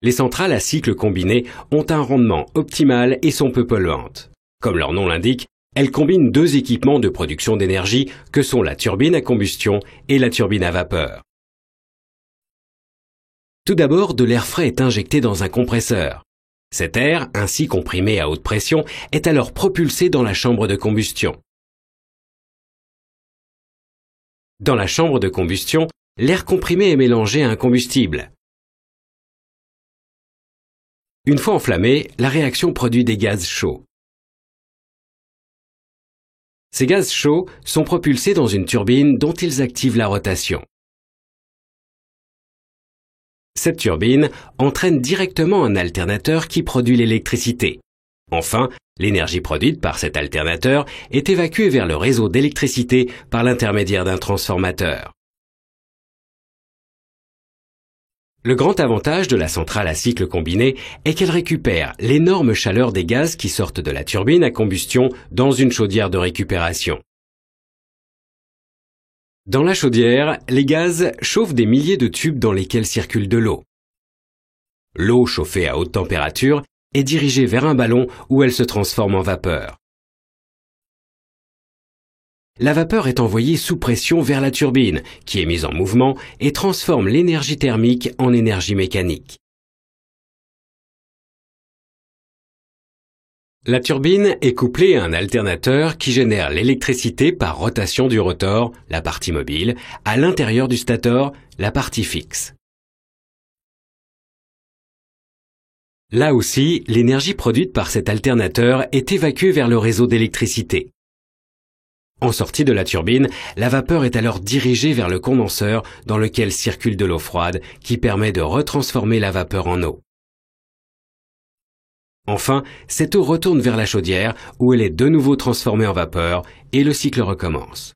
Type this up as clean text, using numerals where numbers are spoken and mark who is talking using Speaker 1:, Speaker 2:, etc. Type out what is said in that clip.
Speaker 1: Les centrales à cycle combiné ont un rendement optimal et sont peu polluantes. Comme leur nom l'indique, elles combinent deux équipements de production d'énergie que sont la turbine à combustion et la turbine à vapeur. Tout d'abord, de l'air frais est injecté dans un compresseur. Cet air, ainsi comprimé à haute pression, est alors propulsé dans la chambre de combustion. Dans la chambre de combustion, l'air comprimé est mélangé à un combustible. Une fois enflammé, la réaction produit des gaz chauds. Ces gaz chauds sont propulsés dans une turbine dont ils activent la rotation. Cette turbine entraîne directement un alternateur qui produit l'électricité. Enfin, l'énergie produite par cet alternateur est évacuée vers le réseau d'électricité par l'intermédiaire d'un transformateur. Le grand avantage de la centrale à cycle combiné est qu'elle récupère l'énorme chaleur des gaz qui sortent de la turbine à combustion dans une chaudière de récupération. Dans la chaudière, les gaz chauffent des milliers de tubes dans lesquels circule de l'eau. L'eau chauffée à haute température est dirigée vers un ballon où elle se transforme en vapeur. La vapeur est envoyée sous pression vers la turbine, qui est mise en mouvement et transforme l'énergie thermique en énergie mécanique. La turbine est couplée à un alternateur qui génère l'électricité par rotation du rotor, la partie mobile, à l'intérieur du stator, la partie fixe. Là aussi, l'énergie produite par cet alternateur est évacuée vers le réseau d'électricité. En sortie de la turbine, la vapeur est alors dirigée vers le condenseur dans lequel circule de l'eau froide qui permet de retransformer la vapeur en eau. Enfin, cette eau retourne vers la chaudière où elle est de nouveau transformée en vapeur et le cycle recommence.